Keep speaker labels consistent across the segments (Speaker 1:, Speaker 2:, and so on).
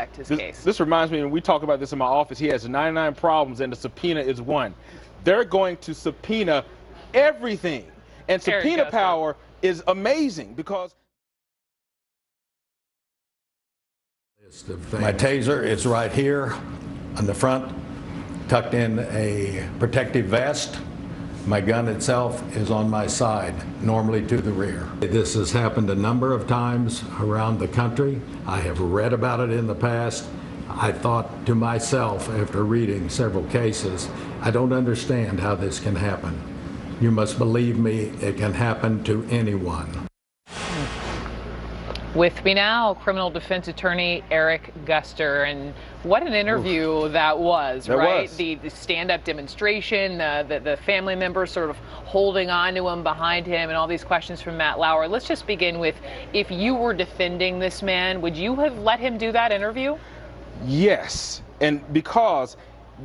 Speaker 1: affect his case?
Speaker 2: This reminds me, when we talk about this in my office, he has 99 problems and the subpoena is one. They're going to subpoena everything. And subpoena power is amazing because
Speaker 3: my taser is right here on the front, tucked in a protective vest. My gun itself is on my side, normally to the rear. This has happened a number of times around the country. I have read about it in the past. I thought to myself, after reading several cases, I don't understand how this can happen. You must believe me, it can happen to anyone.
Speaker 1: With me now, criminal defense attorney Eric Guster, and what an interview that was, right? The stand-up demonstration, the family members sort of holding on to him, behind him, and all these questions from Matt Lauer. Let's just begin with, if you were defending this man, would you have let him do that interview?
Speaker 2: Yes, and because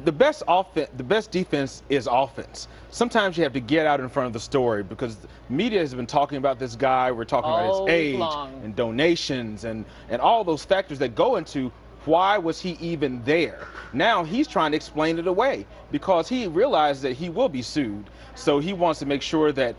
Speaker 2: the best defense is offense. Sometimes you have to get out in front of the story because the media has been talking about this guy. We're talking about his age and donations and all those factors that go into why was he even there. Now he's trying to explain it away because he realizes that he will be sued. So he wants to make sure that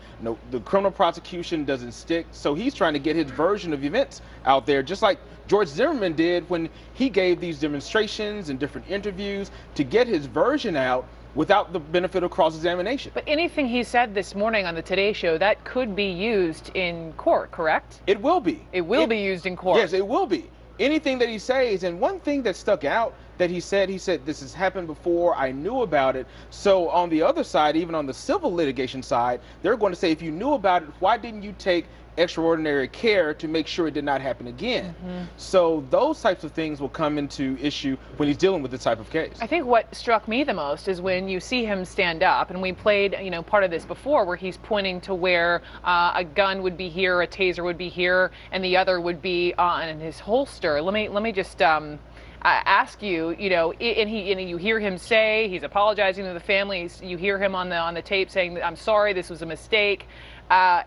Speaker 2: the criminal prosecution doesn't stick. So he's trying to get his version of events out there, just like George Zimmerman did when he gave these demonstrations and different interviews to get his version out without the benefit of cross-examination.
Speaker 1: But anything he said this morning on the Today Show, that could be used in court, correct?
Speaker 2: It will be.
Speaker 1: It will be used in court.
Speaker 2: Yes, it will be. Anything that he says, and one thing that stuck out that he said, this has happened before, I knew about it. So on the other side, even on the civil litigation side, they're going to say, if you knew about it, why didn't you take extraordinary care to make sure it did not happen again? So those types of things will come into issue when he's dealing with this type of case.
Speaker 1: I think what struck me the most is when you see him stand up, and we played part of this before, where he's pointing to where a gun would be here, a taser would be here, and the other would be in his holster. Let me just ask you, and you hear him say he's apologizing to the families. You hear him on the tape saying, "I'm sorry, this was a mistake."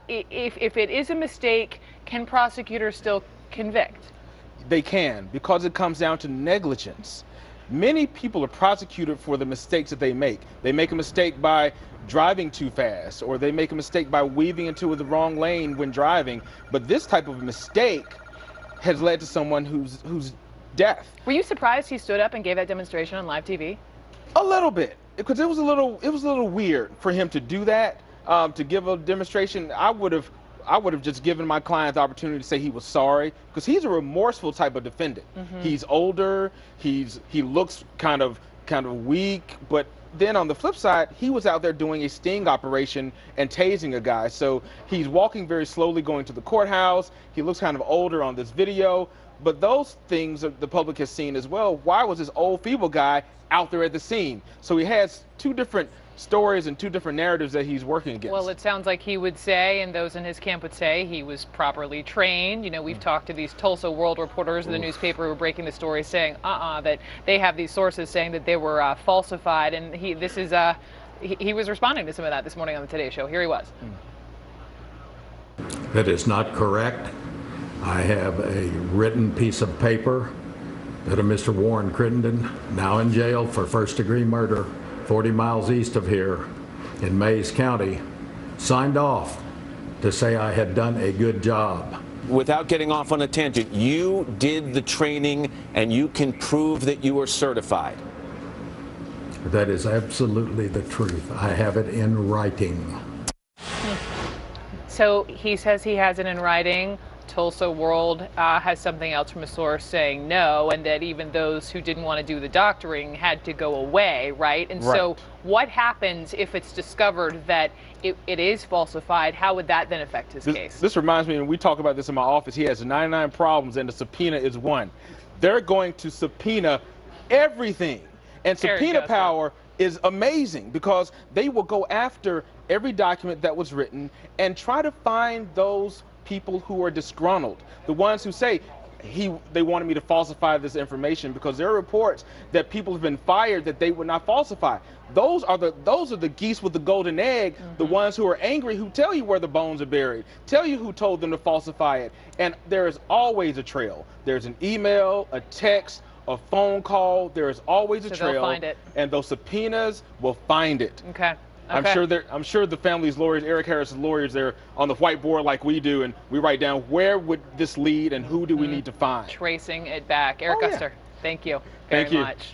Speaker 1: If it is a mistake, can prosecutors still convict?
Speaker 2: They can, because it comes down to negligence. Many people are prosecuted for the mistakes that they make. They make a mistake by driving too fast, or they make a mistake by weaving into the wrong lane when driving. But this type of mistake has led to someone who's death.
Speaker 1: Were you surprised he stood up and gave that demonstration on live TV?
Speaker 2: A little bit, because it was a little weird for him to do that. To give a demonstration, I would have just given my client the opportunity to say he was sorry, because he's a remorseful type of defendant. He's older, he looks kind of weak, but then on the flip side, he was out there doing a sting operation and tasing a guy. So he's walking very slowly going to the courthouse. He looks kind of older on this video, but those things the public has seen as well. Why was this old feeble guy out there at the scene? So he has two different stories and two different narratives that he's working against.
Speaker 1: Well, it sounds like he would say, and those in his camp would say, he was properly trained. We've talked to these Tulsa World reporters in the newspaper who were breaking the story, saying that they have these sources saying that they were falsified, and he was responding to some of that this morning on the Today Show. Here he was.
Speaker 3: That is not correct. I have a written piece of paper that a Mr. Warren Crittenden, now in jail for first-degree murder, 40 miles east of here in Mays County, signed off to say I had done a good job.
Speaker 4: Without getting off on a tangent, you did the training and you can prove that you are certified.
Speaker 3: That is absolutely the truth. I have it in writing.
Speaker 1: So he says he has it in writing. Tulsa World has something else from a source saying no, and that even those who didn't want to do the doctoring had to go away, right? And so what happens if it's discovered that it is falsified? How would that then affect his case?
Speaker 2: This reminds me, when we talk about this in my office, he has 99 problems and the subpoena is one. They're going to subpoena everything. And subpoena power is amazing because they will go after every document that was written and try to find those people who are disgruntled, the ones who say they wanted me to falsify this information, because there are reports that people have been fired that they would not falsify. Those are the geese with the golden egg, the ones who are angry, who tell you where the bones are buried, tell you who told them to falsify it. And there is always a trail. There's an email, a text, a phone call. There is always a
Speaker 1: So
Speaker 2: trail.
Speaker 1: they'll find it.
Speaker 2: And those subpoenas will find it.
Speaker 1: Okay.
Speaker 2: I'm sure the family's lawyers, Eric Harris's lawyers, they're on the whiteboard like we do, and we write down where would this lead and who do we need to find.
Speaker 1: Tracing it back. Eric
Speaker 2: Oh, yeah.
Speaker 1: Guster, thank you
Speaker 2: Thank
Speaker 1: very
Speaker 2: you.
Speaker 1: much.